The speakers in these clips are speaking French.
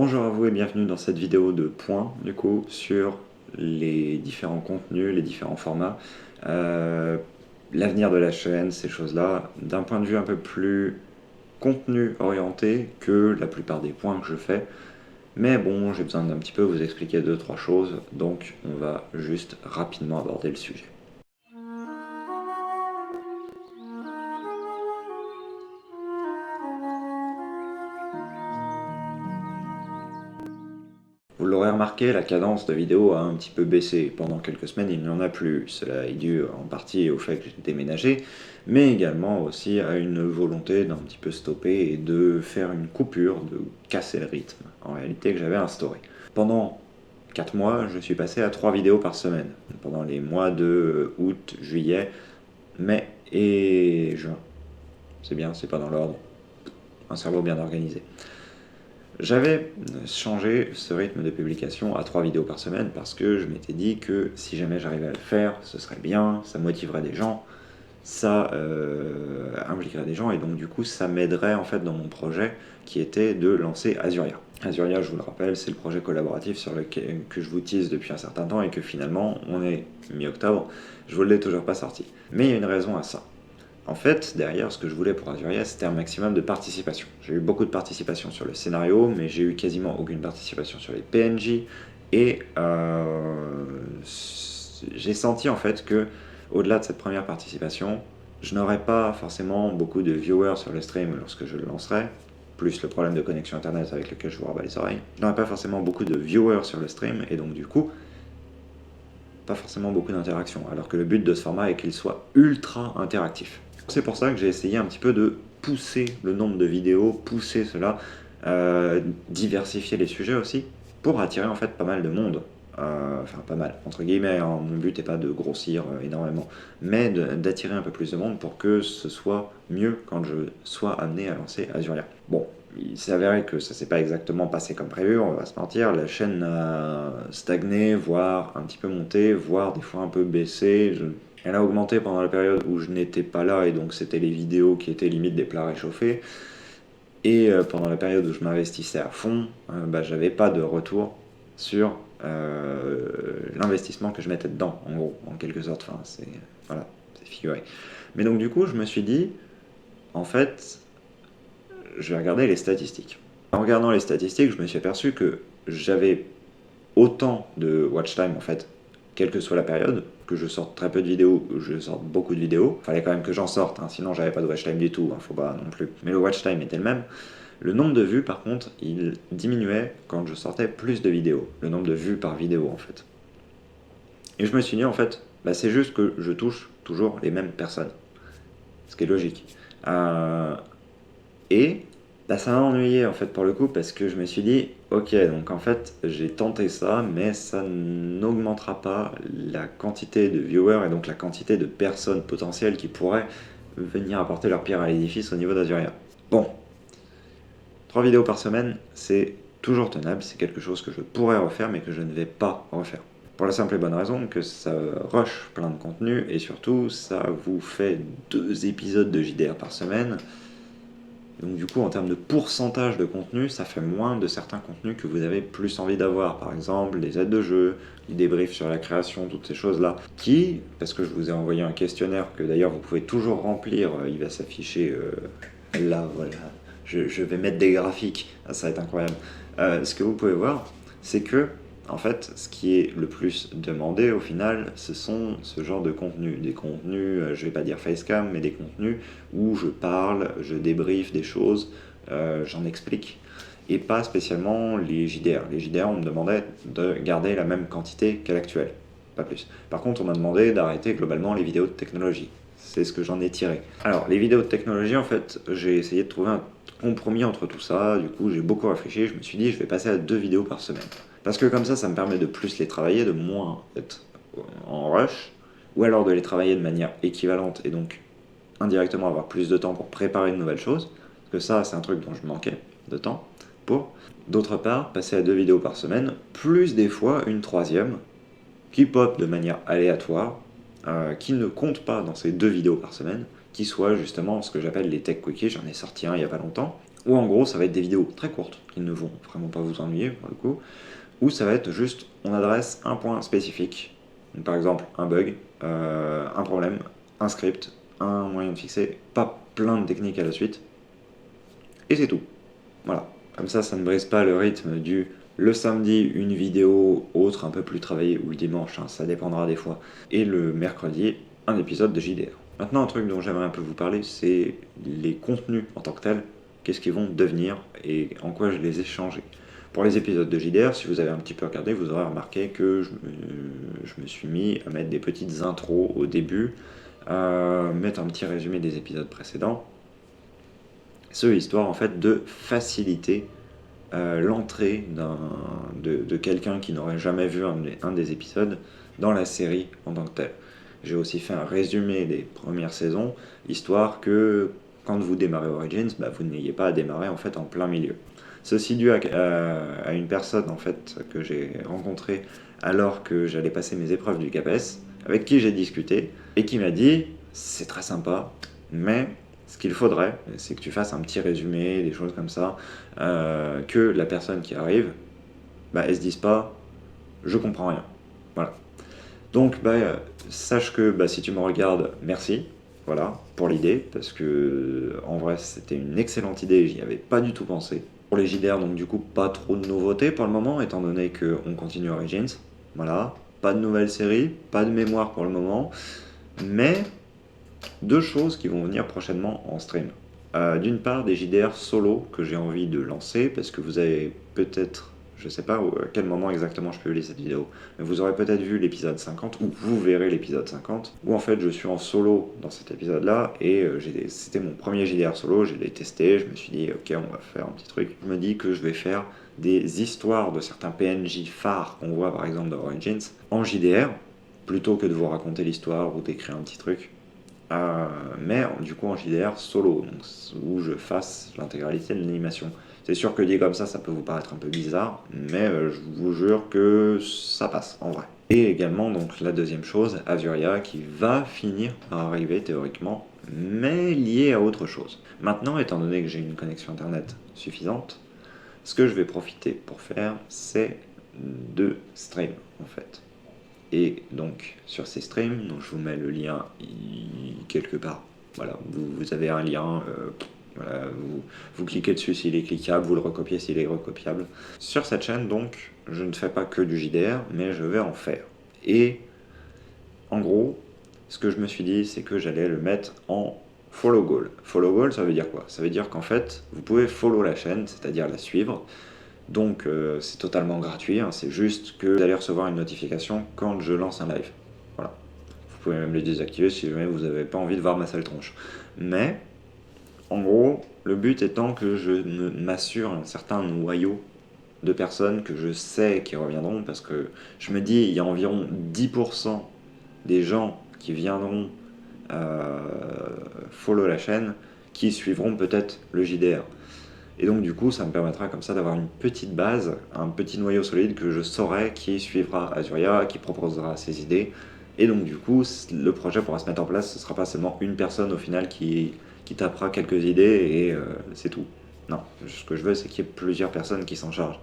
Bonjour à vous et bienvenue dans cette vidéo de point du coup sur les différents contenus, les différents formats, l'avenir de la chaîne, ces choses-là, d'un point de vue un peu plus contenu orienté que la plupart des points que je fais. Mais bon, j'ai besoin d'un petit peu vous expliquer 2-3 choses, donc on va juste rapidement aborder le sujet. Vous l'aurez remarqué, la cadence de vidéo a un petit peu baissé. Pendant quelques semaines, il n'y en a plus. Cela est dû en partie au fait que j'ai déménagé, mais également aussi à une volonté d'un petit peu stopper et de faire une coupure, de casser le rythme, en réalité, que j'avais instauré. Pendant 4 mois, je suis passé à 3 vidéos par semaine, pendant les mois de août, juillet, mai et juin. C'est bien, c'est pas dans l'ordre. Un cerveau bien organisé. J'avais changé ce rythme de publication à 3 vidéos par semaine parce que je m'étais dit que si jamais j'arrivais à le faire, ce serait bien, ça motiverait des gens, ça impliquerait des gens et donc du coup ça m'aiderait en fait dans mon projet qui était de lancer Azuria. Azuria, je vous le rappelle, c'est le projet collaboratif sur lequel que je vous tease depuis un certain temps et que finalement, on est mi-octobre, je vous l'ai toujours pas sorti. Mais il y a une raison à ça. En fait, derrière, ce que je voulais pour Azuria, c'était un maximum de participation. J'ai eu beaucoup de participation sur le scénario, mais j'ai eu quasiment aucune participation sur les PNJ, et j'ai senti en fait que, au-delà de cette première participation, je n'aurais pas forcément beaucoup de viewers sur le stream lorsque je le lancerai, plus le problème de connexion internet avec lequel je vous rabats les oreilles. Je n'aurais pas forcément beaucoup de viewers sur le stream, et donc du coup, pas forcément beaucoup d'interactions, alors que le but de ce format est qu'il soit ultra interactif. C'est pour ça que j'ai essayé un petit peu de pousser le nombre de vidéos, pousser cela, diversifier les sujets aussi, pour attirer en fait pas mal de monde. Enfin pas mal, entre guillemets, hein. Mon but n'est pas de grossir énormément, mais d'attirer un peu plus de monde pour que ce soit mieux quand je sois amené à lancer Azuria. Bon, il s'est avéré que ça s'est pas exactement passé comme prévu, on va se mentir, la chaîne a stagné, voire un petit peu monté, voire des fois un peu baissé. Elle a augmenté pendant la période où je n'étais pas là et donc c'était les vidéos qui étaient limite des plats réchauffés. Et pendant la période où je m'investissais à fond, j'avais pas de retour sur l'investissement que je mettais dedans, en gros, en quelque sorte. Enfin, c'est voilà, c'est figuré. Mais donc du coup, je me suis dit, en fait, je vais regarder les statistiques. En regardant les statistiques, je me suis aperçu que j'avais autant de watch time en fait, quelle que soit la période, que je sorte très peu de vidéos, ou je sorte beaucoup de vidéos. Fallait quand même que j'en sorte, hein, sinon j'avais pas de watch time du tout, hein, faut pas non plus. Mais le watch time était le même. Le nombre de vues, par contre, il diminuait quand je sortais plus de vidéos. Le nombre de vues par vidéo, en fait. Et je me suis dit, en fait, c'est juste que je touche toujours les mêmes personnes. Ce qui est logique. Et ça m'a ennuyé, en fait, pour le coup, parce que je me suis dit, ok, donc en fait, j'ai tenté ça, mais ça n'augmentera pas la quantité de viewers et donc la quantité de personnes potentielles qui pourraient venir apporter leur pierre à l'édifice au niveau d'Azuria. Bon, 3 vidéos par semaine, c'est toujours tenable, c'est quelque chose que je pourrais refaire mais que je ne vais pas refaire. Pour la simple et bonne raison que ça rush plein de contenu et surtout ça vous fait 2 épisodes de JDR par semaine. Donc du coup en termes de pourcentage de contenu, ça fait moins de certains contenus que vous avez plus envie d'avoir. Par exemple des aides de jeu, des débriefs sur la création, toutes ces choses-là. Qui, parce que je vous ai envoyé un questionnaire que d'ailleurs vous pouvez toujours remplir, il va s'afficher là, voilà. Je vais mettre des graphiques, ça va être incroyable. Ce que vous pouvez voir, c'est que, en fait, ce qui est le plus demandé au final, ce sont ce genre de contenus. Des contenus, je vais pas dire facecam, mais des contenus où je parle, je débriefe des choses, j'en explique. Et pas spécialement les JDR. Les JDR, on me demandait de garder la même quantité qu'à l'actuelle, pas plus. Par contre, on m'a demandé d'arrêter globalement les vidéos de technologie. C'est ce que j'en ai tiré. Alors, les vidéos de technologie, en fait, j'ai essayé de trouver un compromis entre tout ça. Du coup, j'ai beaucoup réfléchi. Je me suis dit, je vais passer à 2 vidéos par semaine. Parce que comme ça me permet de plus les travailler, de moins être en rush, ou alors de les travailler de manière équivalente et donc indirectement avoir plus de temps pour préparer de nouvelles choses. Parce que ça, c'est un truc dont je manquais de temps pour. D'autre part, passer à 2 vidéos par semaine, plus des fois une troisième qui pop de manière aléatoire, qui ne compte pas dans ces 2 vidéos par semaine, qui soit justement ce que j'appelle les tech quickies, j'en ai sorti un il n'y a pas longtemps, Ou en gros, ça va être des vidéos très courtes, qui ne vont vraiment pas vous ennuyer pour le coup, ou ça va être juste, on adresse un point spécifique, donc, par exemple un bug, un problème, un script, un moyen de fixer, pas plein de techniques à la suite, et c'est tout. Voilà. Comme ça ne brise pas le rythme du le samedi, une vidéo autre un peu plus travaillée, ou le dimanche, hein, ça dépendra des fois, et le mercredi, un épisode de JDR. Maintenant, un truc dont j'aimerais un peu vous parler, c'est les contenus en tant que tels, qu'est-ce qu'ils vont devenir et en quoi je les ai changés. Pour les épisodes de JDR, si vous avez un petit peu regardé, vous aurez remarqué que je me suis mis à mettre des petites intros au début, à mettre un petit résumé des épisodes précédents, histoire en fait de faciliter l'entrée de quelqu'un qui n'aurait jamais vu un des épisodes dans la série en tant que tel. J'ai aussi fait un résumé des premières saisons, histoire que quand vous démarrez Origins, vous n'ayez pas à démarrer en fait en plein milieu. Ceci dû à une personne en fait que j'ai rencontrée alors que j'allais passer mes épreuves du CAPES, avec qui j'ai discuté et qui m'a dit c'est très sympa, mais ce qu'il faudrait, c'est que tu fasses un petit résumé, des choses comme ça, que la personne qui arrive, elle se dise pas je comprends rien. Voilà. Donc sache que si tu me regardes, merci, voilà, pour l'idée, parce que en vrai c'était une excellente idée, j'y avais pas du tout pensé. Pour les JDR, donc du coup pas trop de nouveautés pour le moment, étant donné qu'on continue Origins, voilà, pas de nouvelle série, pas de mémoire pour le moment, mais deux choses qui vont venir prochainement en stream. D'une part, des JDR solo que j'ai envie de lancer, parce que vous avez peut-être, je sais pas à quel moment exactement je publie cette vidéo, mais vous aurez peut-être vu l'épisode 50, ou vous verrez l'épisode 50, où en fait je suis en solo dans cet épisode-là, et c'était mon premier JDR solo, je l'ai testé, je me suis dit, ok, on va faire un petit truc. Je me dis que je vais faire des histoires de certains PNJ phares qu'on voit par exemple dans Origins, en JDR, plutôt que de vous raconter l'histoire ou d'écrire un petit truc. Mais du coup en JDR solo, donc, où je fasse l'intégralité de l'animation. C'est sûr que dit comme ça peut vous paraître un peu bizarre, mais je vous jure que ça passe en vrai. Et également donc la deuxième chose, Azuria, qui va finir par arriver théoriquement, mais lié à autre chose. Maintenant, étant donné que j'ai une connexion internet suffisante, ce que je vais profiter pour faire, c'est de stream en fait. Et donc sur ces streams, donc je vous mets le lien quelque part. Voilà, vous avez un lien, voilà, vous cliquez dessus s'il est cliquable, vous le recopiez s'il est recopiable. Sur cette chaîne, donc, je ne fais pas que du JDR, mais je vais en faire. Et en gros, ce que je me suis dit, c'est que j'allais le mettre en follow goal. Follow goal, ça veut dire quoi? Ça veut dire qu'en fait, vous pouvez follow la chaîne, c'est-à-dire la suivre. Donc c'est totalement gratuit, hein, c'est juste que vous allez recevoir une notification quand je lance un live. Voilà. Vous pouvez même le désactiver si jamais vous n'avez pas envie de voir ma sale tronche. Mais, en gros, le but étant que je m'assure un certain noyau de personnes que je sais qui reviendront, parce que je me dis, il y a environ 10% des gens qui viendront follow la chaîne qui suivront peut-être le JDR. Et donc du coup, ça me permettra comme ça d'avoir une petite base, un petit noyau solide que je saurai qui suivra Azuria, qui proposera ses idées. Et donc du coup, le projet pourra se mettre en place, ce ne sera pas seulement une personne au final qui tapera quelques idées et c'est tout. Non, ce que je veux, c'est qu'il y ait plusieurs personnes qui s'en chargent.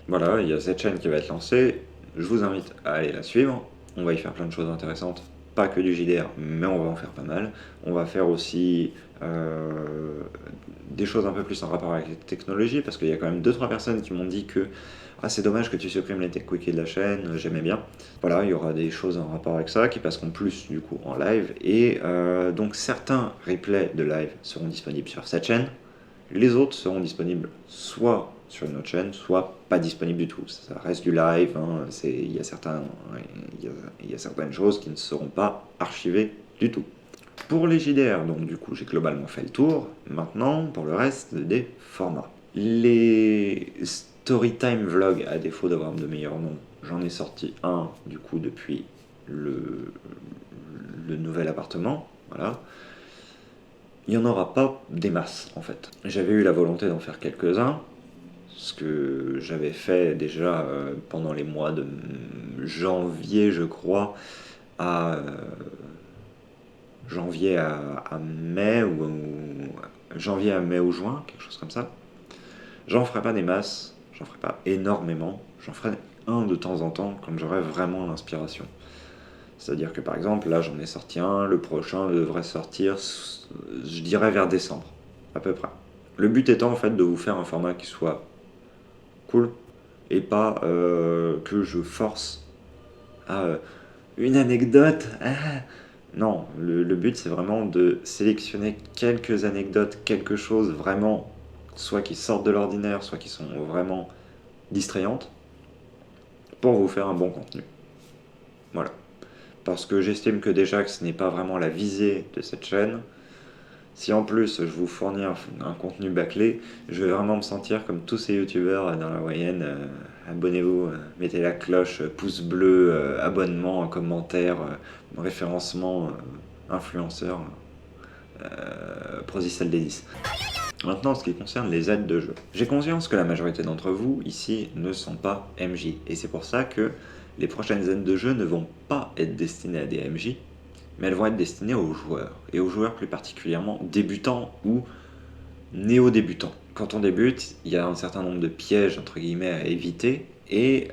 Voilà, il y a cette chaîne qui va être lancée, je vous invite à aller la suivre, on va y faire plein de choses intéressantes, pas que du JDR, mais on va en faire pas mal. On va faire aussi des choses un peu plus en rapport avec les technologies, parce qu'il y a quand même 2-3 personnes qui m'ont dit que c'est dommage que tu supprimes les tech quickies de la chaîne, j'aimais bien. Voilà, il y aura des choses en rapport avec ça qui passeront plus du coup en live, et donc certains replays de live seront disponibles sur cette chaîne, les autres seront disponibles soit sur une autre chaîne, soit pas disponibles du tout. Ça reste du live, hein, il y a certaines choses qui ne seront pas archivées du tout. Pour les JDR, donc du coup j'ai globalement fait le tour. Maintenant, pour le reste des formats. Les Storytime Vlog, à défaut d'avoir de meilleurs noms, j'en ai sorti un du coup depuis le nouvel appartement. Voilà. Il n'y en aura pas des masses en fait. J'avais eu la volonté d'en faire quelques-uns, ce que j'avais fait déjà pendant les mois de janvier, je crois, à janvier à mai, janvier à mai ou juin, quelque chose comme ça. J'en ferai pas des masses, j'en ferai pas énormément, j'en ferai un de temps en temps quand j'aurai vraiment l'inspiration. C'est-à-dire que par exemple, là j'en ai sorti un, le prochain devrait sortir, je dirais vers décembre, à peu près. Le but étant en fait de vous faire un format qui soit cool, et pas que je force à une anecdote. Non, le but c'est vraiment de sélectionner quelques anecdotes, quelque chose vraiment, soit qui sortent de l'ordinaire, soit qui sont vraiment distrayantes, pour vous faire un bon contenu. Voilà. Parce que j'estime que déjà que ce n'est pas vraiment la visée de cette chaîne. Si en plus je vous fournis un contenu bâclé, je vais vraiment me sentir comme tous ces youtubeurs dans la moyenne. Abonnez-vous, mettez la cloche, pouce bleu, abonnement, commentaire, référencement, influenceur, Prozicel D10. Maintenant, en ce qui concerne les aides de jeu, j'ai conscience que la majorité d'entre vous ici ne sont pas MJ, et c'est pour ça que les prochaines aides de jeu ne vont pas être destinées à des MJ, mais elles vont être destinées aux joueurs, et aux joueurs plus particulièrement débutants ou néo-débutants. Quand on débute, il y a un certain nombre de pièges entre guillemets à éviter, et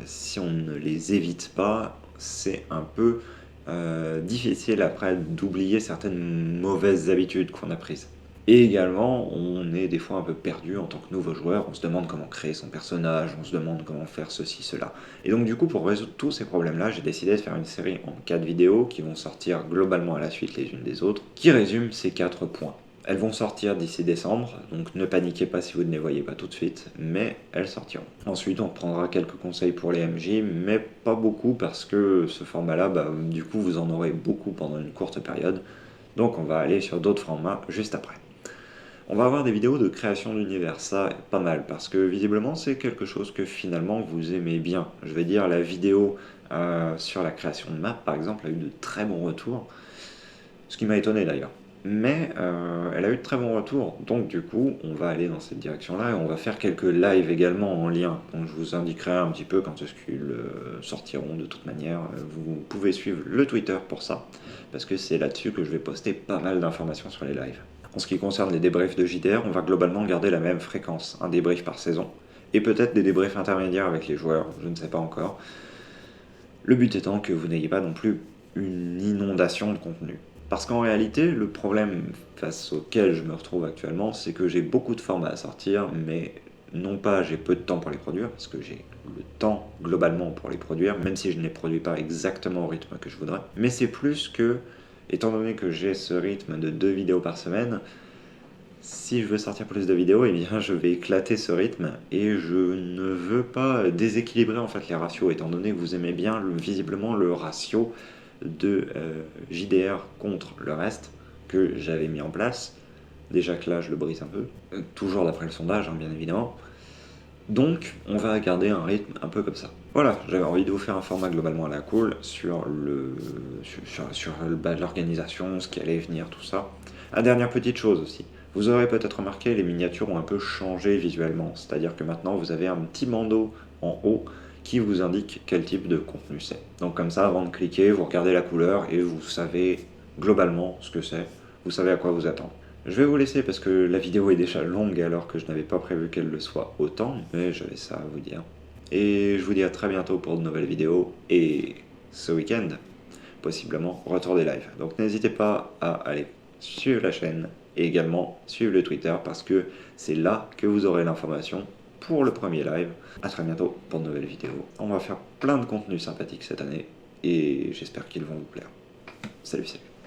si on ne les évite pas, c'est un peu difficile après d'oublier certaines mauvaises habitudes qu'on a prises. Et également, on est des fois un peu perdu en tant que nouveau joueur, on se demande comment créer son personnage, on se demande comment faire ceci, cela. Et donc du coup, pour résoudre tous ces problèmes-là, j'ai décidé de faire une série en 4 vidéos qui vont sortir globalement à la suite les unes des autres, qui résument ces 4 points. Elles vont sortir d'ici décembre, donc ne paniquez pas si vous ne les voyez pas tout de suite, mais elles sortiront. Ensuite, on prendra quelques conseils pour les MJ, mais pas beaucoup parce que ce format-là, du coup, vous en aurez beaucoup pendant une courte période. Donc on va aller sur d'autres formats juste après. On va avoir des vidéos de création d'univers, ça pas mal, parce que visiblement c'est quelque chose que finalement vous aimez bien. Je vais dire la vidéo sur la création de map par exemple a eu de très bons retours, ce qui m'a étonné d'ailleurs. Mais elle a eu de très bons retours, donc du coup on va aller dans cette direction-là et on va faire quelques lives également en lien. Donc je vous indiquerai un petit peu quand est-ce qu'ils sortiront de toute manière. Vous pouvez suivre le Twitter pour ça, parce que c'est là-dessus que je vais poster pas mal d'informations sur les lives. En ce qui concerne les débriefs de JDR, on va globalement garder la même fréquence, un débrief par saison, et peut-être des débriefs intermédiaires avec les joueurs, je ne sais pas encore. Le but étant que vous n'ayez pas non plus une inondation de contenu. Parce qu'en réalité, le problème face auquel je me retrouve actuellement, c'est que j'ai beaucoup de formats à sortir, mais non pas j'ai peu de temps pour les produire, parce que j'ai le temps globalement pour les produire, même si je ne les produis pas exactement au rythme que je voudrais, mais c'est plus que, étant donné que j'ai ce rythme de 2 vidéos par semaine, si je veux sortir plus de vidéos, eh bien je vais éclater ce rythme et je ne veux pas déséquilibrer en fait les ratios, étant donné que vous aimez bien visiblement le ratio de JDR contre le reste que j'avais mis en place. Déjà que là je le brise un peu, toujours d'après le sondage bien évidemment. Donc on va garder un rythme un peu comme ça. Voilà, j'avais envie de vous faire un format globalement à la cool sur l'organisation, ce qui allait venir, tout ça. Ah, dernière petite chose aussi, vous aurez peut-être remarqué, les miniatures ont un peu changé visuellement, c'est-à-dire que maintenant vous avez un petit bandeau en haut qui vous indique quel type de contenu c'est. Donc comme ça, avant de cliquer, vous regardez la couleur et vous savez globalement ce que c'est, vous savez à quoi vous attendre. Je vais vous laisser parce que la vidéo est déjà longue alors que je n'avais pas prévu qu'elle le soit autant, mais j'avais ça à vous dire. Et je vous dis à très bientôt pour de nouvelles vidéos, et ce week-end, possiblement, retour des lives. Donc n'hésitez pas à aller suivre la chaîne et également suivre le Twitter parce que c'est là que vous aurez l'information pour le premier live. A très bientôt pour de nouvelles vidéos. On va faire plein de contenus sympathiques cette année et j'espère qu'ils vont vous plaire. Salut, salut.